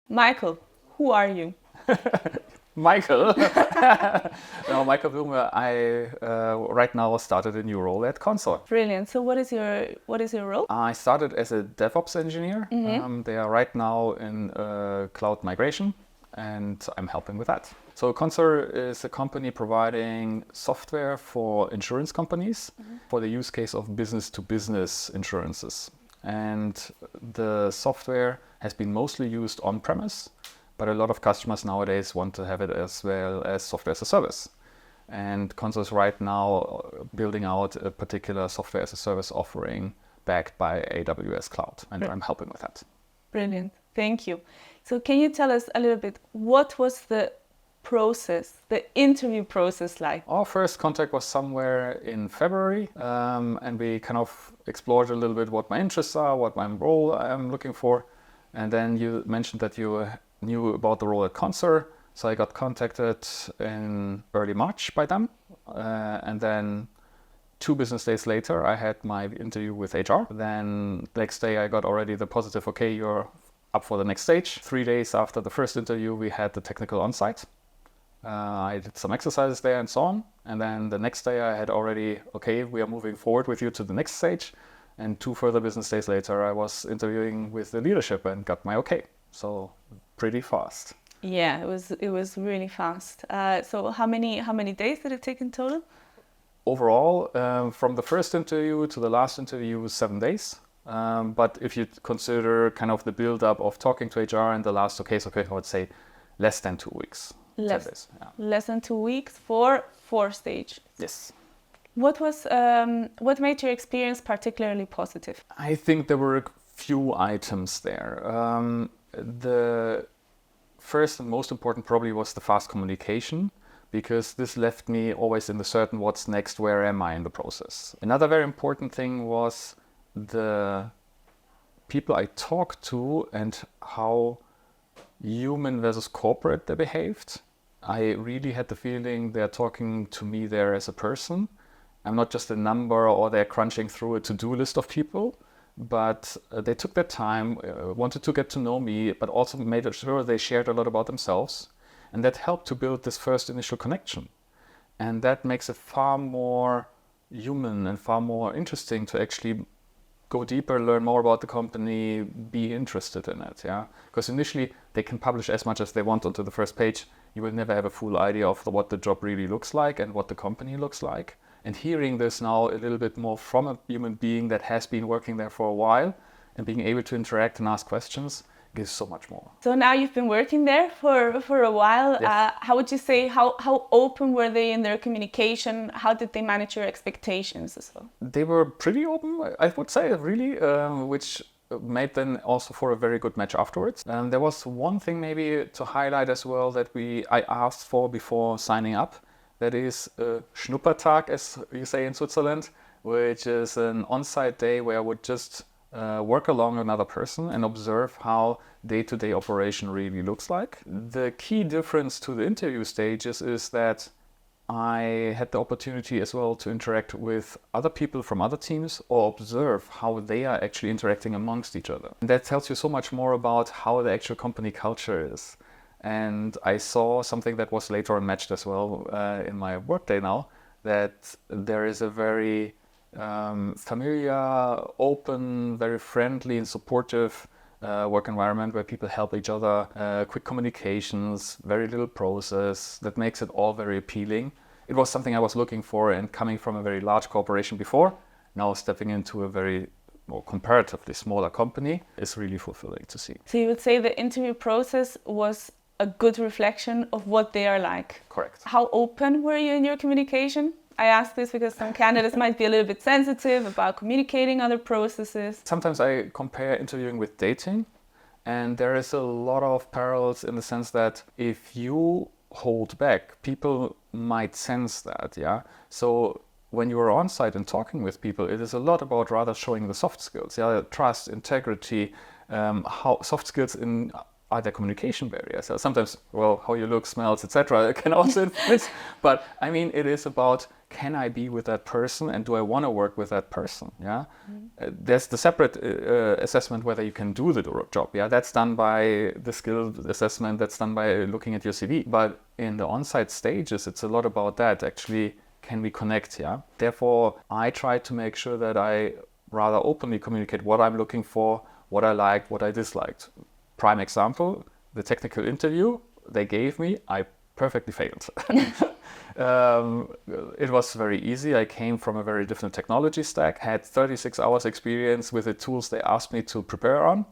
Michael, who are you? Michael. No, Michael Blume I right now started a new role at Console. Brilliant. So what is your role? I started as a DevOps engineer. They are right now in cloud migration, and I'm helping with that. So Console is a company providing software for insurance companies for the use case of business-to-business insurances. And the software has been mostly used on-premise, but a lot of customers nowadays want to have it as well as software as a service. And Console is right now building out a particular software as a service offering backed by AWS Cloud, and I'm helping with that. Brilliant. Thank you. So can you tell us a little bit, what was the process, the interview process like? Our first contact was somewhere in February, and we kind of explored a little bit what my interests are, what my role I'm looking for. And then you mentioned that you knew about the role at Console, so I got contacted in early March by them, and then 2 business days later I had my interview with HR. Then the next day I got already the positive, okay, you're up for the next stage. 3 days after the first interview we had the technical on-site. I did some exercises there and so on, and then the next day I had already, okay, we are moving forward with you to the next stage. And 2 further business days later I was interviewing with the leadership and got my okay. So pretty fast. Yeah, it was really fast. So how many days did it take in total? Overall, from the first interview to the last interview was 7 days. But if you consider kind of the build-up of talking to HR and the last okay, I would say less than 2 weeks. Less than 2 weeks for 4 stages. Yes. What made your experience particularly positive? I think there were a few items there. The first and most important probably was the fast communication, because this left me always in the certain what's next, where am I in the process. Another very important thing was the people I talked to and how human versus corporate they behaved. I really had the feeling they're talking to me there as a person. I'm not just a number or they're crunching through a to-do list of people, but they took their time, wanted to get to know me, but also made sure they shared a lot about themselves. And that helped to build this first initial connection. And that makes it far more human and far more interesting to actually go deeper, learn more about the company, be interested in it. Yeah, because initially they can publish as much as they want onto the first page. You will never have a full idea of what the job really looks like and what the company looks like. And hearing this now a little bit more from a human being that has been working there for a while and being able to interact and ask questions gives so much more. So now you've been working there for a while. Yes. How would you say, how open were they in their communication? How did they manage your expectations as well? They were pretty open, I would say, really, which made them also for a very good match afterwards. And there was one thing maybe to highlight as well that I asked for before signing up. That is a Schnuppertag, as you say in Switzerland, which is an on-site day where I would just work along another person and observe how day-to-day operation really looks like. The key difference to the interview stages is that I had the opportunity as well to interact with other people from other teams or observe how they are actually interacting amongst each other. And that tells you so much more about how the actual company culture is. And I saw something that was later on matched as well in my workday now, that there is a very familiar, open, very friendly and supportive work environment where people help each other, quick communications, very little process, that makes it all very appealing. It was something I was looking for, and coming from a very large corporation before, now stepping into a very more comparatively smaller company is really fulfilling to see. So you would say the interview process was a good reflection of what they are like? Correct. How open were you in your communication? I ask this because some candidates might be a little bit sensitive about communicating other processes. Sometimes I compare interviewing with dating, and there is a lot of parallels in the sense that if you hold back, people might sense that, yeah? So when you are on site and talking with people, it is a lot about rather showing the soft skills, yeah? Trust, integrity, how soft skills in are there communication barriers? Sometimes, well, how you look, smells, etc. can also influence. But I mean, it is about can I be with that person and do I want to work with that person? Yeah, there's the separate assessment whether you can do the job. Yeah, that's done by the skill assessment. That's done by looking at your CV. But in the on-site stages, it's a lot about that. Actually, can we connect? Yeah. Therefore, I try to make sure that I rather openly communicate what I'm looking for, what I liked, what I disliked. Prime example: the technical interview they gave me, I perfectly failed. It was very easy. I came from a very different technology stack, had 36 hours experience with the tools they asked me to prepare on.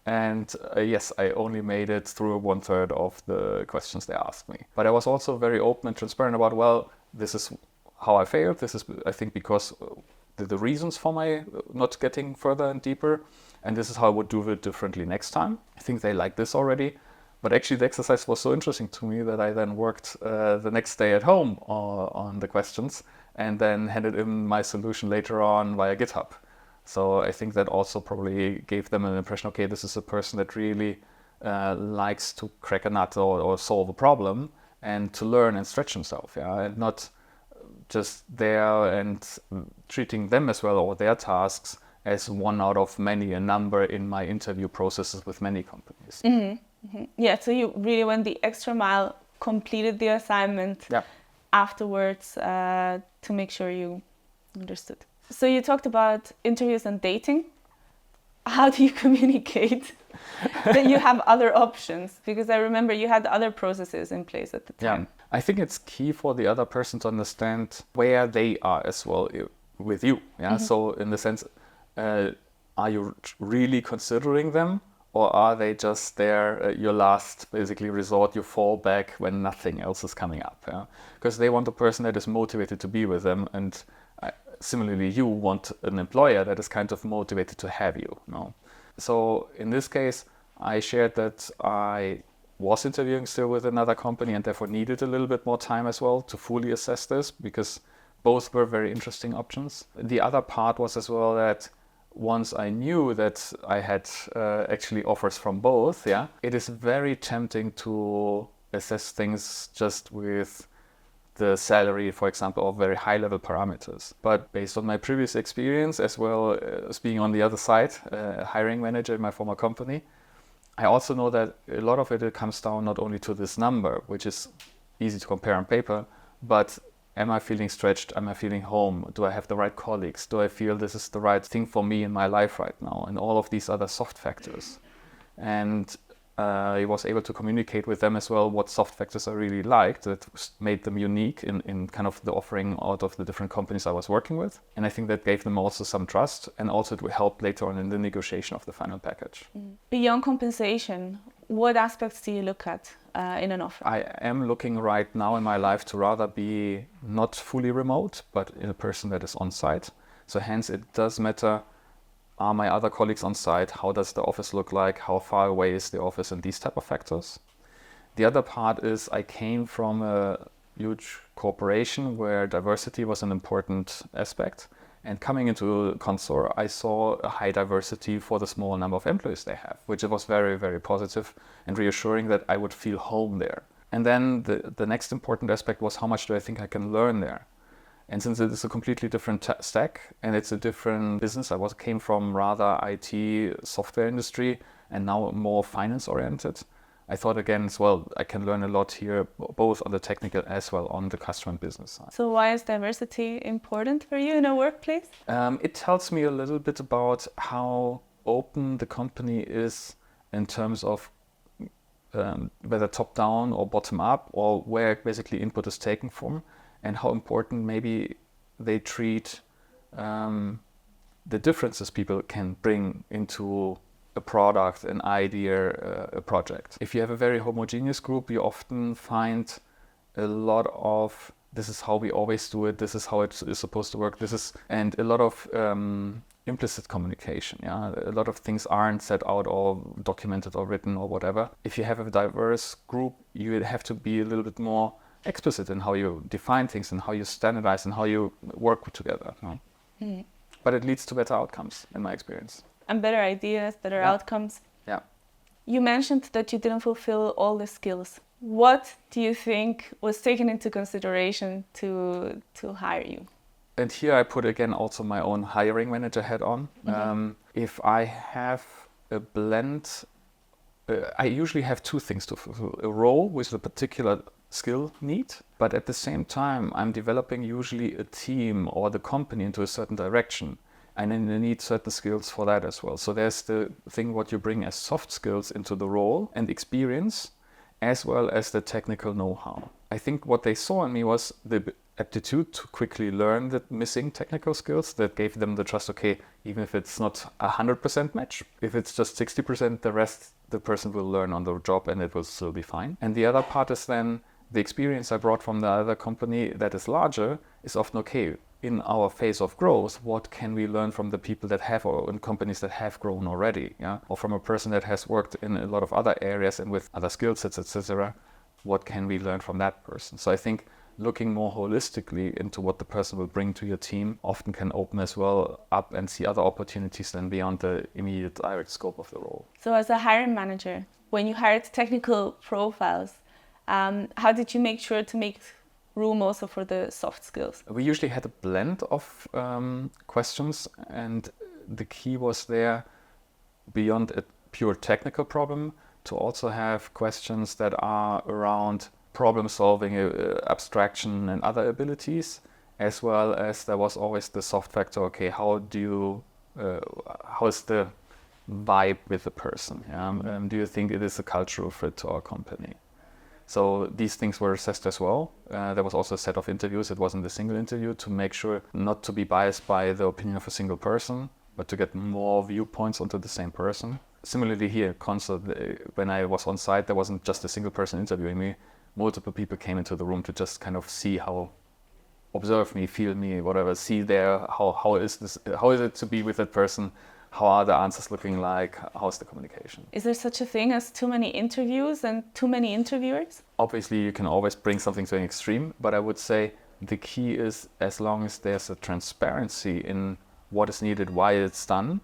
And yes, I only made it through 1/3 of the questions they asked me. But I was also very open and transparent about, well, this is how I failed. This is, I think, because the reasons for my not getting further and deeper. And this is how I would do it differently next time. I think they like this already. But actually the exercise was so interesting to me that I then worked the next day at home on the questions and then handed in my solution later on via GitHub. So I think that also probably gave them an impression, okay, this is a person that really likes to crack a nut or solve a problem and to learn and stretch himself, yeah, and not just there and treating them as well or their tasks as one out of many, a number in my interview processes with many companies. Yeah, so you really went the extra mile, completed the assignment afterwards to make sure you understood. So you talked about interviews and dating. How do you communicate that you have other options? Because I remember you had other processes in place at the time. Yeah, I think it's key for the other person to understand where they are as well with you. Yeah, so in the sense, are you really considering them? Or are they just there, your last basically resort, you fall back when nothing else is coming up? Yeah? Because they want a person that is motivated to be with them, and similarly you want an employer that is kind of motivated to have you. No? So in this case, I shared that I was interviewing still with another company and therefore needed a little bit more time as well to fully assess this, because both were very interesting options. The other part was as well that once I knew that I had actually offers from both, it is very tempting to assess things just with the salary, for example, or very high-level parameters. But based on my previous experience, as well as being on the other side, hiring manager in my former company, I also know that a lot of it comes down not only to this number, which is easy to compare on paper, but am I feeling stretched? Am I feeling home? Do I have the right colleagues? Do I feel this is the right thing for me in my life right now? And all of these other soft factors. And I was able to communicate with them as well what soft factors I really liked that made them unique in kind of the offering out of the different companies I was working with. And I think that gave them also some trust, and also it will help later on in the negotiation of the final package. Beyond compensation, what aspects do you look at in an offer? I am looking right now in my life to rather be not fully remote, but in a person that is on site. So hence it does matter, are my other colleagues on site? How does the office look like? How far away is the office? And these type of factors. The other part is I came from a huge corporation where diversity was an important aspect. And coming into Consor, I saw a high diversity for the small number of employees they have, which was very, very positive and reassuring that I would feel home there. And then the next important aspect was how much do I think I can learn there? And since it is a completely different stack and it's a different business, I came from rather IT software industry and now more finance oriented. I thought again as well, I can learn a lot here, both on the technical as well on the customer and business side. So why is diversity important for you in a workplace? It tells me a little bit about how open the company is in terms of whether top down or bottom up, or where basically input is taken from, and how important maybe they treat the differences people can bring into a product, an idea, a project. If you have a very homogeneous group, you often find a lot of this is how we always do it, this is how it is supposed to work, and a lot of implicit communication. Yeah, a lot of things aren't set out or documented or written or whatever. If you have a diverse group, you have to be a little bit more explicit in how you define things and how you standardize and how you work together. But it leads to better outcomes, in my experience. And better ideas, better outcomes. Yeah. You mentioned that you didn't fulfill all the skills what do you think was taken into consideration to hire you? And here I put again also my own hiring manager hat on. If I have a blend, I usually have two things to fulfill: a role with a particular skill need, but at the same time I'm developing usually a team or the company into a certain direction, and then you need certain skills for that as well. So there's the thing what you bring as soft skills into the role and experience, as well as the technical know-how. I think what they saw in me was the aptitude to quickly learn the missing technical skills that gave them the trust, okay, even if it's not 100% match, if it's just 60%, the rest the person will learn on the job and it will still be fine. And the other part is then the experience I brought from the other company that is larger is often, okay, in our phase of growth, what can we learn from the people that have, or in companies that have grown already, yeah? Or from a person that has worked in a lot of other areas and with other skill sets, etc. What can we learn from that person? So I think looking more holistically into what the person will bring to your team often can open as well up and see other opportunities than beyond the immediate direct scope of the role. So as a hiring manager, when you hired technical profiles, how did you make sure to make room also for the soft skills? We usually had a blend of questions, and the key was there, beyond a pure technical problem, to also have questions that are around problem solving, abstraction and other abilities, as well as there was always the soft factor, okay, how is the vibe with the person? Yeah? Do you think it is a cultural fit to our company? So these things were assessed as well. There was also a set of interviews. It wasn't a single interview, to make sure not to be biased by the opinion of a single person, but to get more viewpoints onto the same person. Similarly here, when I was on site, there wasn't just a single person interviewing me. Multiple people came into the room to just kind of see observe me, feel me, whatever, see there, how is it to be with that person? How are the answers looking like? How's the communication? Is there such a thing as too many interviews and too many interviewers? Obviously, you can always bring something to an extreme, but I would say the key is, as long as there's a transparency in what is needed, why it's done,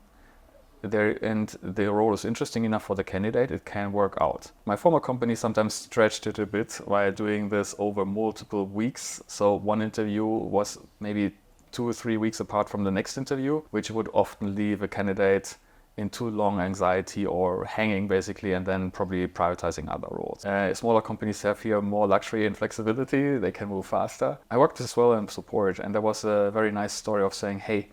and the role is interesting enough for the candidate, it can work out. My former company sometimes stretched it a bit while doing this over multiple weeks. So one interview was maybe 2 or 3 weeks apart from the next interview, which would often leave a candidate in too long anxiety or hanging basically, and then probably prioritizing other roles. Smaller companies have here more luxury and flexibility. They can move faster. I worked as well in support, and there was a very nice story of saying, hey,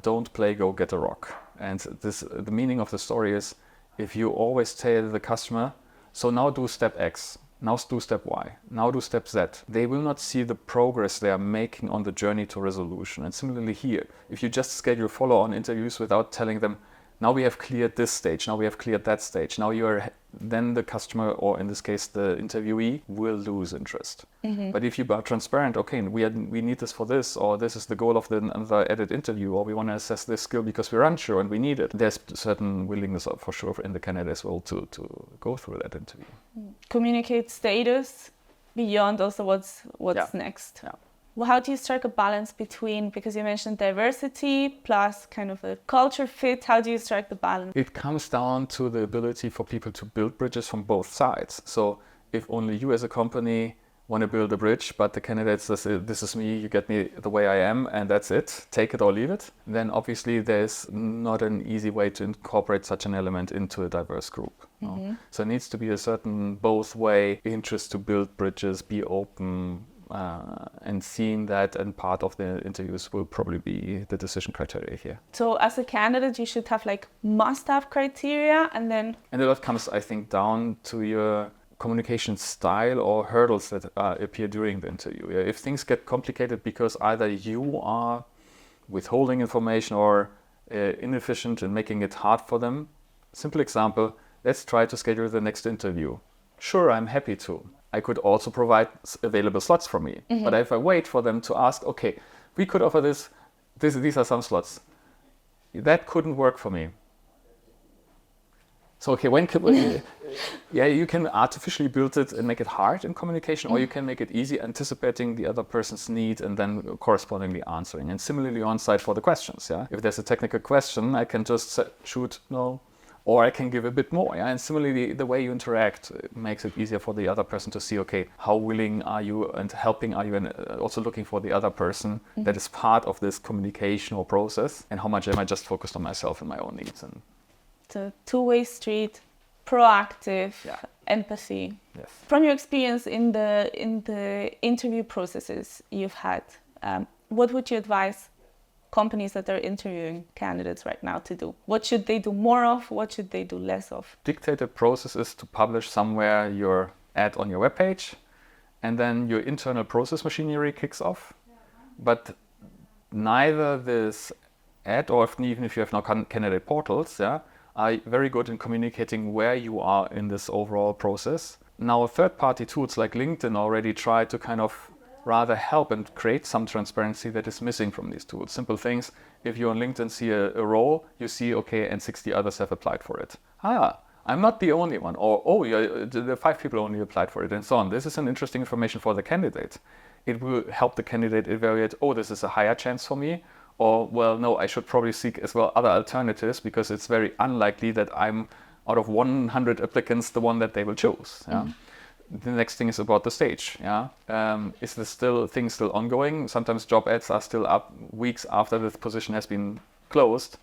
don't play, go get a rock. And the meaning of the story is, if you always tell the customer, so now do step X, now do step Y, now do step Z, they will not see the progress they are making on the journey to resolution. And similarly here, if you just schedule follow-on interviews without telling them, now we have cleared this stage, now we have cleared that stage, now then the customer, or in this case the interviewee, will lose interest. Mm-hmm. But if you are transparent, okay, we need this for this, or this is the goal of another edit interview, or we want to assess this skill because we're unsure and we need it, there's certain willingness for sure in the candidate as well to go through that interview. Communicate status beyond also what's next. Yeah. Well, how do you strike a balance between, because you mentioned diversity plus kind of a culture fit, how do you strike the balance? It comes down to the ability for people to build bridges from both sides. So if only you as a company want to build a bridge, but the candidate says, this is me, you get me the way I am, and that's it, take it or leave it, then obviously there's not an easy way to incorporate such an element into a diverse group. Mm-hmm. No? So it needs to be a certain both way interest to build bridges, be open, and seeing that, and part of the interviews will probably be the decision criteria here. So as a candidate, you should have like must-have criteria, and a lot comes, I think, down to your communication style or hurdles that appear during the interview. If things get complicated because either you are withholding information or inefficient in making it hard for them, simple example, let's try to schedule the next interview. Sure, I'm happy to. I could also provide available slots for me. Mm-hmm. But if I wait for them to ask, okay, we could offer this, these are some slots. That couldn't work for me. So, okay, when could we, you can artificially build it and make it hard in communication, or you can make it easy, anticipating the other person's need and then correspondingly answering. And similarly on site for the questions, yeah. If there's a technical question, I can just shoot, no, or I can give a bit more. Yeah? And similarly, the way you interact makes it easier for the other person to see, okay, how willing are you and helping are you, and also looking for the other person that is part of this communication or process, and how much am I just focused on myself and my own needs. And it's a two-way street, proactive, empathy. Yes. From your experience in the interview processes you've had, what would you advise companies that are interviewing candidates right now to do? What should they do more of? What should they do less of? Dictated process is to publish somewhere your ad on your webpage, and then your internal process machinery kicks off. But neither this ad, or even if you have now candidate portals, are very good in communicating where you are in this overall process. Now, third-party tools like LinkedIn already try to kind of rather help and create some transparency that is missing from these tools. Simple things: if you on LinkedIn see a role, you see, okay, and 60 others have applied for it. I'm not the only one. Or, the 5 people only applied for it, and so on. This is an interesting information for the candidate. It will help the candidate evaluate, this is a higher chance for me. Or, well, no, I should probably seek as well other alternatives, because it's very unlikely that I'm, out of 100 applicants, the one that they will choose. Yeah? The next thing is about the stage. Is the thing still ongoing? Sometimes job ads are still up weeks after the position has been closed,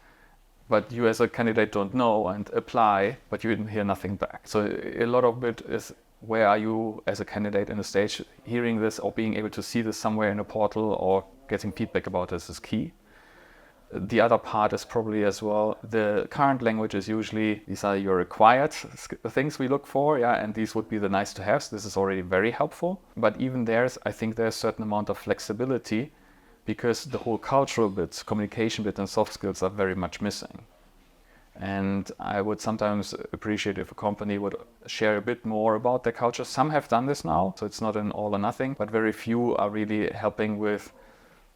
but you as a candidate don't know and apply, but you hear nothing back. So a lot of it is, where are you as a candidate in a stage? Hearing this or being able to see this somewhere in a portal or getting feedback about this is key. The other part is probably as well, the current language is usually, these are your required things we look for, and these would be the nice to haves. This is already very helpful. But even I think there's a certain amount of flexibility, because the whole cultural bits, communication bit and soft skills are very much missing. And I would sometimes appreciate if a company would share a bit more about their culture. Some have done this now, so it's not an all or nothing, but very few are really helping with.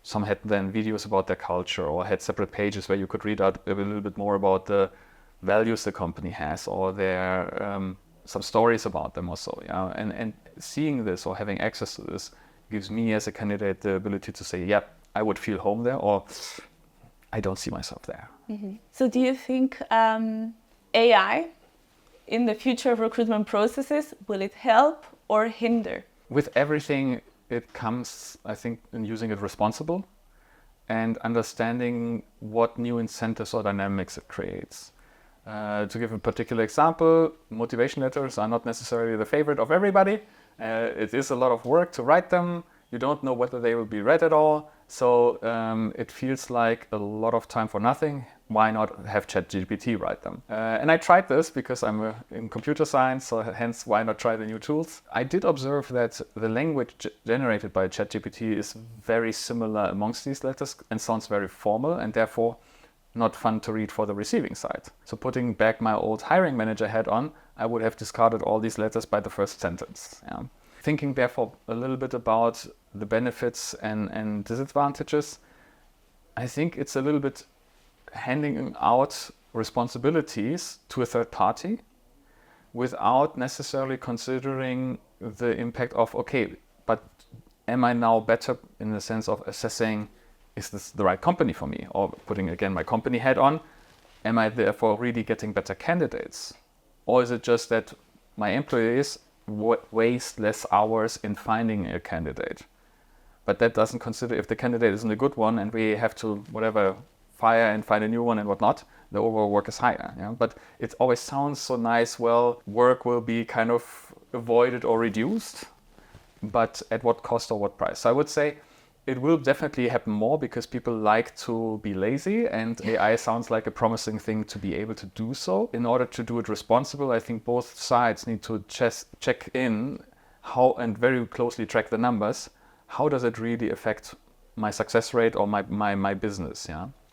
Some had then videos about their culture, or had separate pages where you could read out a little bit more about the values the company has, or their some stories about them or so. And seeing this or having access to this gives me as a candidate the ability to say, I would feel home there, or I don't see myself there. Mm-hmm. So do you think AI in the future of recruitment processes, will it help or hinder? With everything, it comes, I think, in using it responsible and understanding what new incentives or dynamics it creates. To give a particular example, motivation letters are not necessarily the favorite of everybody. It is a lot of work to write them. You don't know whether they will be read at all. So it feels like a lot of time for nothing. Why not have ChatGPT write them? And I tried this because I'm in computer science, so hence why not try the new tools? I did observe that the language generated by ChatGPT is very similar amongst these letters and sounds very formal, and therefore not fun to read for the receiving side. So putting back my old hiring manager hat on, I would have discarded all these letters by the first sentence. Thinking therefore a little bit about the benefits and disadvantages, I think it's a little bit handing out responsibilities to a third party without necessarily considering the impact of, okay, but am I now better in the sense of assessing, is this the right company for me? Or putting again my company hat on, am I therefore really getting better candidates? Or is it just that my employees waste less hours in finding a candidate? But that doesn't consider if the candidate isn't a good one and we have to fire and find a new one and whatnot, the overall work is higher. But it always sounds so nice, well, work will be kind of avoided or reduced, but at what cost or what price? So I would say it will definitely happen more because people like to be lazy, and AI sounds like a promising thing to be able to do so. In order to do it responsible, I think both sides need to check in how and very closely track the numbers. How does it really affect my success rate or my business?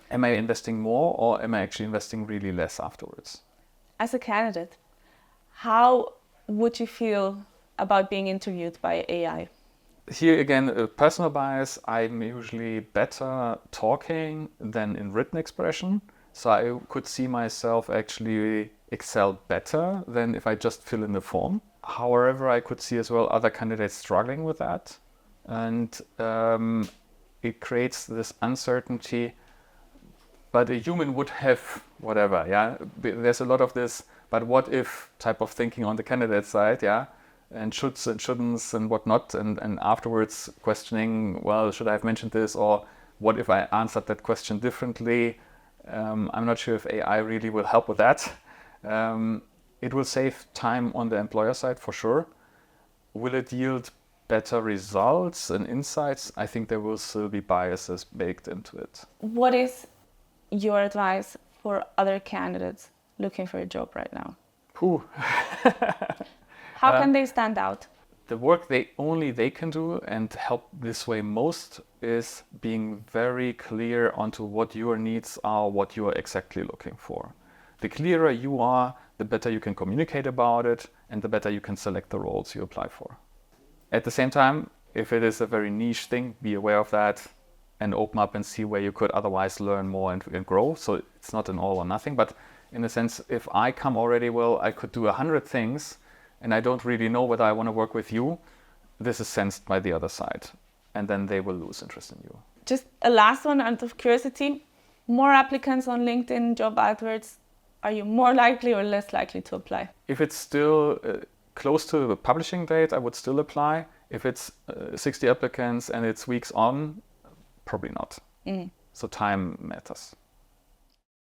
Am I investing more, or am I actually investing really less afterwards? As a candidate, how would you feel about being interviewed by AI? Here again, a personal bias, I'm usually better talking than in written expression. So I could see myself actually excel better than if I just fill in the form. However, I could see as well other candidates struggling with that. And it creates this uncertainty. but a human would have whatever, yeah. There's a lot of this, but what if type of thinking on the candidate side, yeah, and shoulds and shouldn'ts and whatnot, and afterwards questioning, well, should I have mentioned this, or what if I answered that question differently? I'm not sure if AI really will help with that. It will save time on the employer side for sure. Will it yield better results and insights? I think there will still be biases baked into it. What is your advice for other candidates looking for a job right now? How can they stand out? The work they can do and help this way most is being very clear onto what your needs are, what you are exactly looking for. The clearer you are, the better you can communicate about it, and the better you can select the roles you apply for. At the same time, if it is a very niche thing, be aware of that and open up and see where you could otherwise learn more and grow. So it's not an all or nothing, but in a sense, if I come already, well, I could do 100 things and I don't really know whether I want to work with you, this is sensed by the other side, and then they will lose interest in you. Just a last one out of curiosity, more applicants on LinkedIn job adverts, are you more likely or less likely to apply? If it's still close to the publishing date, I would still apply. If it's 60 applicants and it's weeks on, probably not. So time matters.